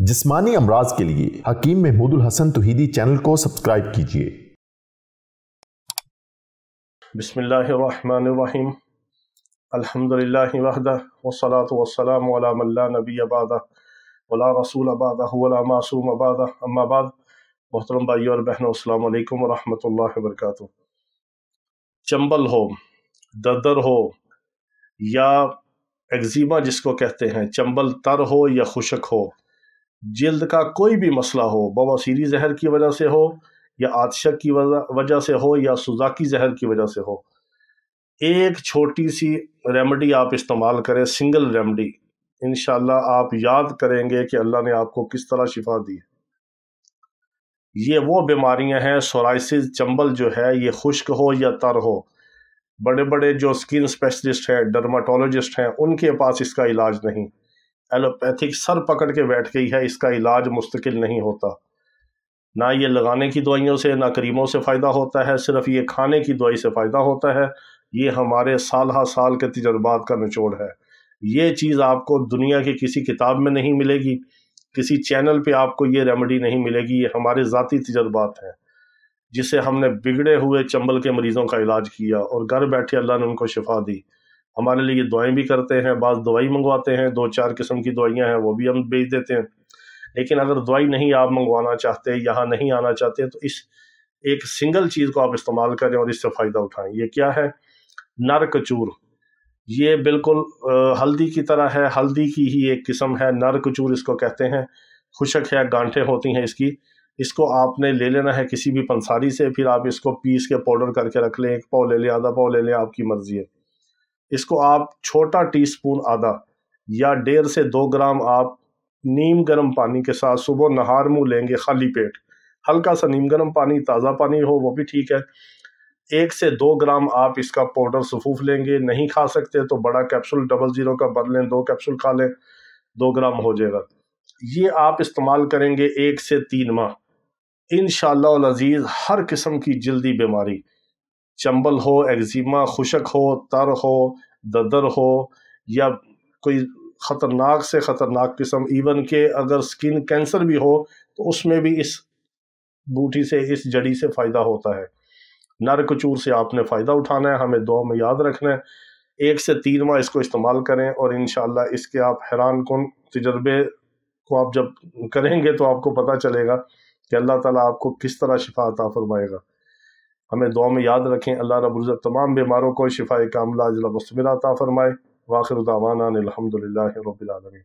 جسمانی امراض کے لیے حکیم محمود الحسن توحیدی چینل کو سبسکرائب کیجیے۔ بسم اللہ الرحمن الرحیم، الحمدللہ وحدہ والصلاة والسلام علی من لا نبی بعدہ ولا رسول بعدہ ولا معصوم بعدہ، اما بعد۔ محترم بھائیو اور بہنوں، السلام علیکم ورحمۃ اللہ وبرکاتہ۔ چنبل ہو، دردر ہو یا ایگزیما جس کو کہتے ہیں، چنبل تر ہو یا خشک ہو، جلد کا کوئی بھی مسئلہ ہو، بواسیری زہر کی وجہ سے ہو یا آتشک کی وجہ سے ہو یا سوزاکی زہر کی وجہ سے ہو، ایک چھوٹی سی ریمیڈی آپ استعمال کریں، سنگل ریمیڈی، انشاءاللہ آپ یاد کریں گے کہ اللہ نے آپ کو کس طرح شفا دی۔ یہ وہ بیماریاں ہیں، سورائسس، چنبل جو ہے، یہ خشک ہو یا تر ہو، بڑے بڑے جو سکن اسپیشلسٹ ہیں، ڈرماٹولوجسٹ ہیں، ان کے پاس اس کا علاج نہیں۔ ایلوپیتھک سر پکڑ کے بیٹھ گئی ہے، اس کا علاج مستقل نہیں ہوتا، نہ یہ لگانے کی دوائیوں سے نہ کریموں سے فائدہ ہوتا ہے، صرف یہ کھانے کی دوائی سے فائدہ ہوتا ہے۔ یہ ہمارے سالہ سال کے تجربات کا نچوڑ ہے۔ یہ چیز آپ کو دنیا کی کسی کتاب میں نہیں ملے گی، کسی چینل پہ آپ کو یہ ریمیڈی نہیں ملے گی، یہ ہمارے ذاتی تجربات ہیں، جسے ہم نے بگڑے ہوئے چنبل کے مریضوں کا علاج کیا اور گھر بیٹھے اللہ نے ان کو شفا دی۔ ہمارے لیے یہ دعائیں بھی کرتے ہیں، بعض دوائی منگواتے ہیں، 2-4 قسم کی دوائیاں ہیں، وہ بھی ہم بھیج دیتے ہیں۔ لیکن اگر دوائی نہیں آپ منگوانا چاہتے، یہاں نہیں آنا چاہتے، تو اس ایک سنگل چیز کو آپ استعمال کریں اور اس سے فائدہ اٹھائیں۔ یہ کیا ہے؟ نر کچور۔ یہ بالکل ہلدی کی طرح ہے، ہلدی کی ہی ایک قسم ہے، نر کچور اس کو کہتے ہیں، خشک ہے، گانٹھیں ہوتی ہیں اس کی۔ اس کو آپ نے لے لینا ہے کسی بھی پنساری سے، پھر آپ اس کو پیس کے پاؤڈر کر کے رکھ لیں، 1 پاؤ لے لیں، آدھا پاؤ لے لیں، آپ کی مرضی ہے۔ اس کو آپ چھوٹا ٹی سپون آدھا یا 1.5 سے 2 گرام آپ نیم گرم پانی کے ساتھ صبح نہار منہ لیں گے، خالی پیٹ، ہلکا سا نیم گرم پانی، تازہ پانی ہو وہ بھی ٹھیک ہے۔ 1 سے 2 گرام آپ اس کا پاؤڈر سفوف لیں گے، نہیں کھا سکتے تو بڑا کیپسول 00 کا بھر لیں، 2 کیپسول کھا لیں، 2 گرام ہو جائے گا۔ یہ آپ استعمال کریں گے 1 سے 3 ماہ، انشاءاللہ العزیز ہر قسم کی جلدی بیماری، چنبل ہو، ایگزیما، خشک ہو، تر ہو، ددر ہو، یا کوئی خطرناک سے خطرناک قسم، ایون کہ اگر سکن کینسر بھی ہو تو اس میں بھی اس بوٹی سے، اس جڑی سے فائدہ ہوتا ہے۔ نر کچور سے آپ نے فائدہ اٹھانا ہے، ہمیں دعا میں یاد رکھنا ہے۔ 1 سے 3 ماہ اس کو استعمال کریں اور انشاءاللہ اس کے آپ حیران کن تجربے کو آپ جب کریں گے تو آپ کو پتہ چلے گا کہ اللہ تعالیٰ آپ کو کس طرح شفا عطا فرمائے گا۔ ہمیں دعا میں یاد رکھیں۔ اللہ رب العزت تمام بیماروں کو شفا کاملہ عاجلہ مستمرہ عطا فرمائے۔ وآخر دعوانا الحمدللہ رب العالمین۔